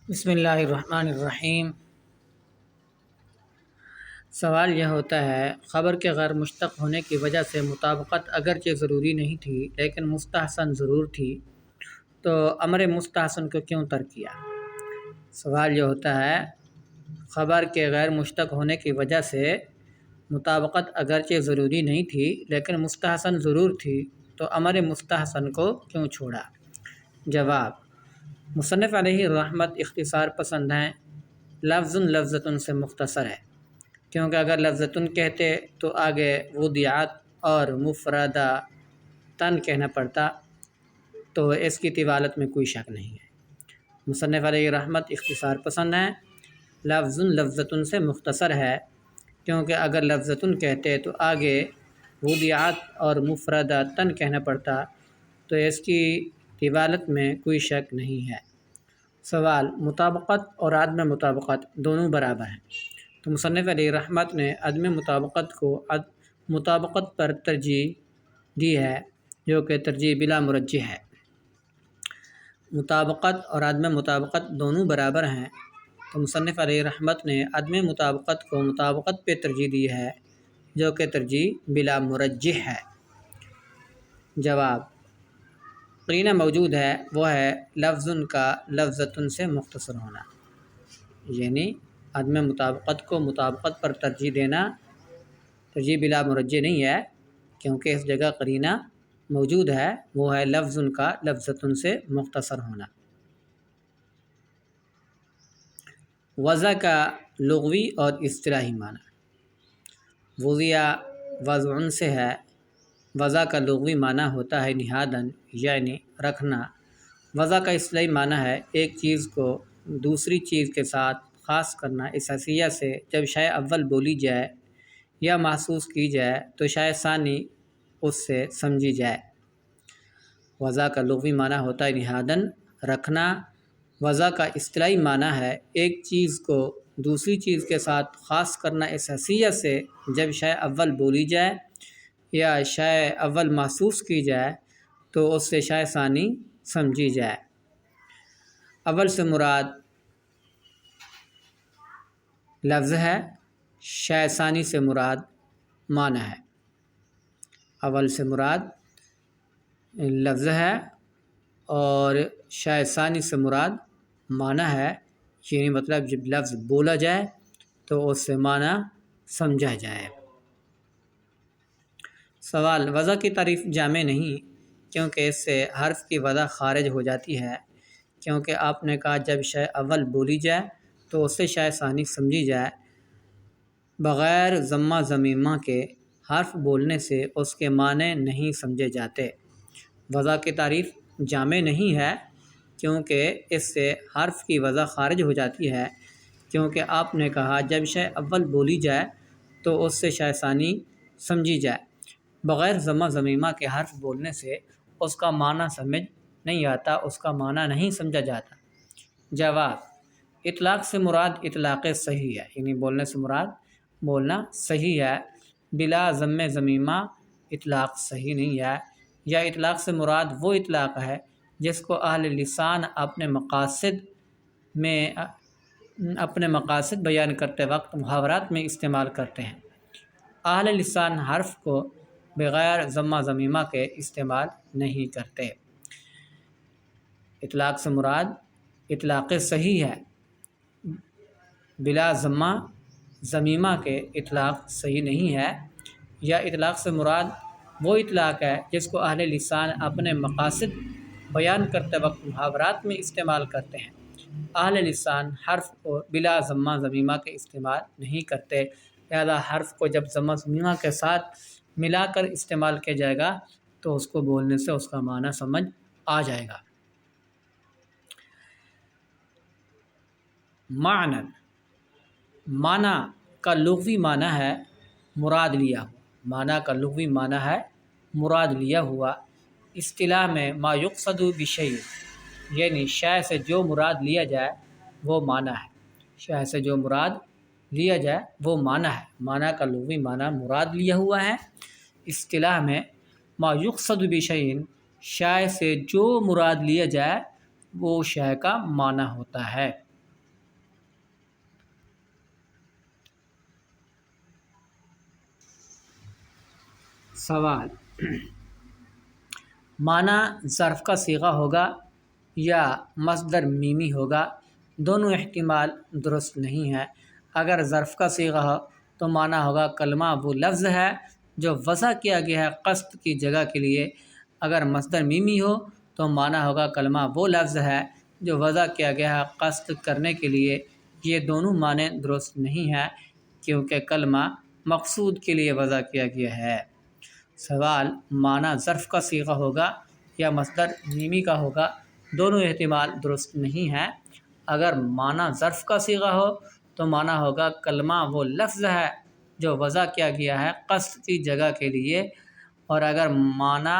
بسم اللہ الرحمن الرحیم۔ سوال یہ ہوتا ہے، خبر کے غیر مشتق ہونے کی وجہ سے مطابقت اگرچہ ضروری نہیں تھی لیکن مستحسن ضرور تھی، تو امر مستحسن کو کیوں ترک کیا؟ سوال یہ ہوتا ہے، خبر کے غیر مشتق ہونے کی وجہ سے مطابقت اگرچہ ضروری نہیں تھی لیکن مستحسن ضرور تھی، تو امر مستحسن کو کیوں چھوڑا؟ جواب: مصنف علیہ الرحمت اختصار پسند ہیں، لفظ لفظتن سے مختصر ہے، کیونکہ اگر لفظتن کہتے تو آگے وضعت اور مفردتن کہنا پڑتا، تو اس کی طوالت میں کوئی شک نہیں ہے۔ مصنف علیہ الرحمت اختصار پسند ہیں، لفظ لفظتن سے مختصر ہے، کیونکہ اگر لفظتن کہتے تو آگے وضعت اور مفردتن کہنا پڑتا، تو اس کی طوالت میں کوئی شک نہیں ہے۔ سوال: مطابقت اور عدم مطابقت دونوں برابر ہیں، تو مصنف علیہ رحمت نے عدم مطابقت کو مطابقت پر ترجیح دی ہے، جو کہ ترجیح بلا مرجح ہے۔ مطابقت اور عدم مطابقت دونوں برابر ہیں، تو مصنف علیہ رحمت نے عدم مطابقت کو مطابقت پہ ترجیح دی ہے، جو کہ ترجیح بلا مرجح ہے۔ جواب: قرینہ موجود ہے، وہ ہے لفظ کا لفظتن سے مختصر ہونا، یعنی عدم مطابقت کو مطابقت پر ترجیح دینا ترجیح بلا مرجح نہیں ہے، کیونکہ اس جگہ قرینہ موجود ہے، وہ ہے لفظ کا لفظتن سے مختصر ہونا۔ وضع کا لغوی اور اصطلاحی معنی: وضع وضع سے ہے، وضع کا لغوی معنی ہوتا ہے نہادن، یعنی رکھنا۔ وضع کا اصطلاحی معنی ہے ایک چیز کو دوسری چیز کے ساتھ خاص کرنا، اس حیثیت سے جب شے اول بولی جائے یا محسوس کی جائے تو شے ثانی اس سے سمجھی جائے۔ وضع کا لغوی معنی ہوتا ہے نہادن، رکھنا۔ وضع کا اصطلاحی معنی ہے ایک چیز کو دوسری چیز کے ساتھ خاص کرنا، اس حیثیت سے جب شے اول بولی جائے یا شے اول محسوس کی جائے تو اس سے شے ثانی سمجھی جائے۔ اول سے مراد لفظ ہے، شے ثانی سے مراد معنی ہے۔ اول سے مراد لفظ ہے اور شے ثانی سے مراد معنی ہے، یعنی مطلب جب لفظ بولا جائے تو اس سے معنی سمجھا جائے۔ سوال: وضع کی تعریف جامع نہیں، کیونکہ اس سے حرف کی وضع خارج ہو جاتی ہے، کیونکہ آپ نے کہا جب شے اول بولی جائے تو اس سے شے ثانی سمجھی جائے۔ بغیر ضمہ ضمیمہ کے حرف بولنے سے اس کے معنی نہیں سمجھے جاتے۔ وضع کی تعریف جامع نہیں ہے، کیونکہ اس سے حرف کی وضع خارج ہو جاتی ہے، کیونکہ آپ نے کہا جب شے اول بولی جائے تو اس سے شے ثانی سمجھی جائے۔ بغیر ضمہ ضمیمہ کے حرف بولنے سے اس کا معنی سمجھ نہیں آتا، اس کا معنی نہیں سمجھا جاتا۔ جواب: اطلاق سے مراد اطلاق صحیح ہے، یعنی بولنے سے مراد بولنا صحیح ہے، بلا ضمہ ضمیمہ اطلاق صحیح نہیں ہے، یا اطلاق سے مراد وہ اطلاق ہے جس کو اہل لسان اپنے مقاصد بیان کرتے وقت محاورات میں استعمال کرتے ہیں۔ اہل لسان حرف کو بغیر ضمہ ضمیمہ کے استعمال نہیں کرتے۔ اطلاق سے مراد اطلاق صحیح ہے، بلا ضمہ ضمیمہ کے اطلاق صحیح نہیں ہے، یا اطلاق سے مراد وہ اطلاق ہے جس کو اہل لسان اپنے مقاصد بیان کرتے وقت محاورات میں استعمال کرتے ہیں۔ اہل لسان حرف کو بلا ضمہ ضمیمہ کے استعمال نہیں کرتے، لہذا حرف کو جب ضمہ ضمیمہ کے ساتھ ملا کر استعمال کیا جائے گا تو اس کو بولنے سے اس کا معنی سمجھ آ جائے گا۔ معنی: معنی کا لغوی معنی ہے مراد لیا ہوا، معنی کا لغوی معنی ہے مراد لیا ہوا۔ اصطلاح میں ما یقصد بشیء، یعنی شے سے جو مراد لیا جائے وہ معنی ہے، شے سے جو مراد لیا جائے وہ معنی ہے۔ معنی کا لغوی معنی مراد لیا ہوا ہے۔ اصطلاح میں ما یقصد بشیء، شے سے جو مراد لیا جائے وہ شے کا معنی ہوتا ہے۔ سوال، معنی ظرف کا صیغہ ہوگا یا مصدر میمی ہوگا؟ دونوں احتمال درست نہیں ہے۔ اگر ظرف کا صیغہ ہو تو معنی ہوگا کلمہ وہ لفظ ہے جو وضع کیا گیا ہے قصد کی جگہ کے لیے۔ اگر مصدر میمی ہو تو معنی ہوگا کلمہ وہ لفظ ہے جو وضع کیا گیا ہے قصد کرنے کے لیے۔ یہ دونوں معنی درست نہیں ہے کیونکہ کلمہ مقصود کے لیے وضع کیا گیا ہے۔ سوال، معنی ظرف کا صیغہ ہوگا یا مصدر میمی کا ہوگا؟ دونوں احتمال درست نہیں ہے۔ اگر معنی ظرف کا صیغہ ہو تو معنی ہوگا کلمہ وہ لفظ ہے جو وضع کیا گیا ہے قصد کی جگہ کے لیے، اور اگر معنی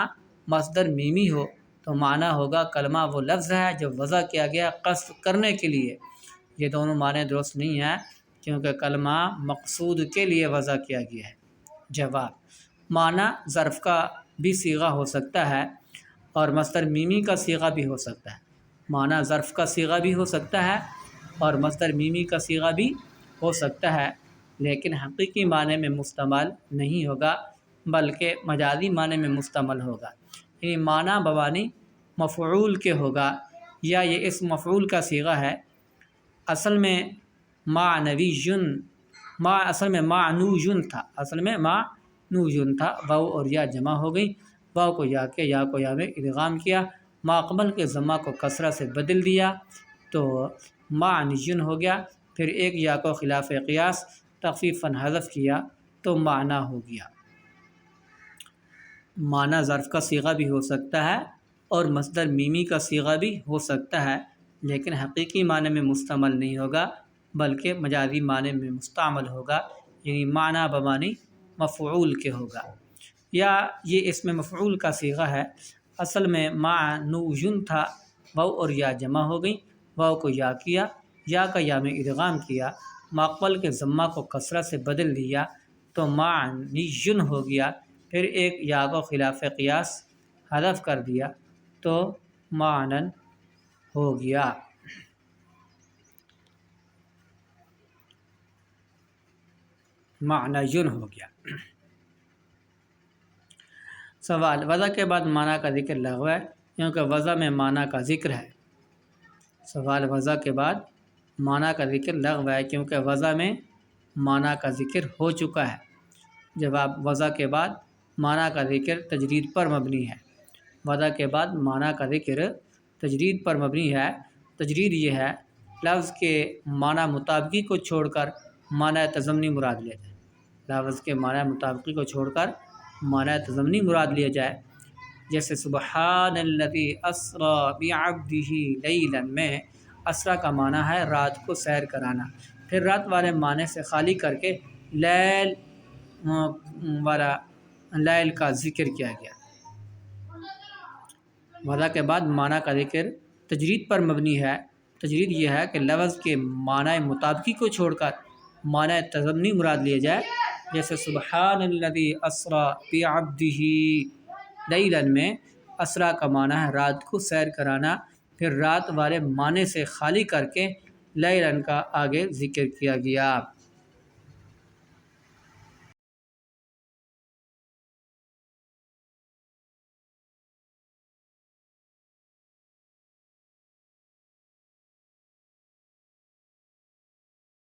مصدر میمی ہو تو معنی ہوگا کلمہ وہ لفظ ہے جو وضع کیا گیا قصد کرنے کے لیے۔ یہ دونوں معنی درست نہیں ہیں کیونکہ کلمہ مقصود کے لیے وضع کیا گیا ہے۔ جواب، معنی ظرف کا بھی صیغہ ہو سکتا ہے اور مصدر میمی کا صیغہ بھی ہو سکتا ہے۔ معنی ظرف کا صیغہ بھی ہو سکتا ہے اور مصدر میمی کا صیغہ بھی ہو سکتا ہے، لیکن حقیقی معنی میں مستعمل نہیں ہوگا بلکہ مجازی معنی میں مستعمل ہوگا۔ یعنی معنی بمعنی مفعول کے ہوگا، یا یہ اس مفعول کا صیغہ ہے۔ اصل میں معنویٌ تھا، واو اور یا جمع ہو گئی، واو کو یا کے یا کو یا میں ادغام کیا، ما قبل کے ضمہ کو کسرہ سے بدل دیا تو معنی ہو گیا، پھر ایک یا کو خلاف قیاس تخفیفاً حذف کیا تو معنی ہو گیا۔ معنی ظرف کا صیغہ بھی ہو سکتا ہے اور مصدر میمی کا صیغہ بھی ہو سکتا ہے، لیکن حقیقی معنی میں مستعمل نہیں ہوگا بلکہ مجازی معنی میں مستعمل ہوگا، یعنی معنی بمعنی مفعول کے ہوگا۔ یا یہ اس میں مفعول کا صیغہ ہے۔ اصل میں معنویٌ تھا، واو اور یا جمع ہو گئی، واو کو یا کیا، یا کا یا میں ادغام کیا، ماقبل کے ضمہ کو کسرہ سے بدل دیا تو معنی ہو گیا، پھر ایک یا کو خلاف قیاس حذف کر دیا تو معنن ہو گیا۔ معنی ہو گیا۔ سوال، وضع کے بعد معنی کا ذکر لغو ہے کیونکہ وضع میں معنی کا ذکر ہے۔ سوال، وضع کے بعد معنی کا ذکر لغو ہے کیونکہ وضع میں معنی کا ذکر ہو چکا ہے۔ جواب، وضع کے بعد معنی کا ذکر تجرید پر مبنی ہے۔ وضع کے بعد معنی کا ذکر تجرید پر مبنی ہے۔ تجرید یہ ہے لفظ کے معنی مطابقی کو چھوڑ کر معنی تضمنی مراد لیا جائے۔ لفظ کے معنی مطابقی کو چھوڑ کر معنی تضمنی مراد لیا جائے، جیسے سبحان الذی اسری بعبدہ لیلا میں اسری کا معنی ہے رات کو سیر کرانا، پھر رات والے معنی سے خالی کر کے لیل والا لیل کا ذکر کیا گیا۔ وضع کے بعد معنی کا ذکر تجرید پر مبنی ہے۔ تجرید یہ ہے کہ لفظ کے معنی مطابقی کو چھوڑ کر معنی تضمنی مراد لیا جائے، جیسے سبحان الذی اسری بعبدہ لیلا میں اسری کا معنی ہے رات کو سیر کرانا، پھر رات والے معنی سے خالی کر کے لیلا کا آگے ذکر کیا گیا۔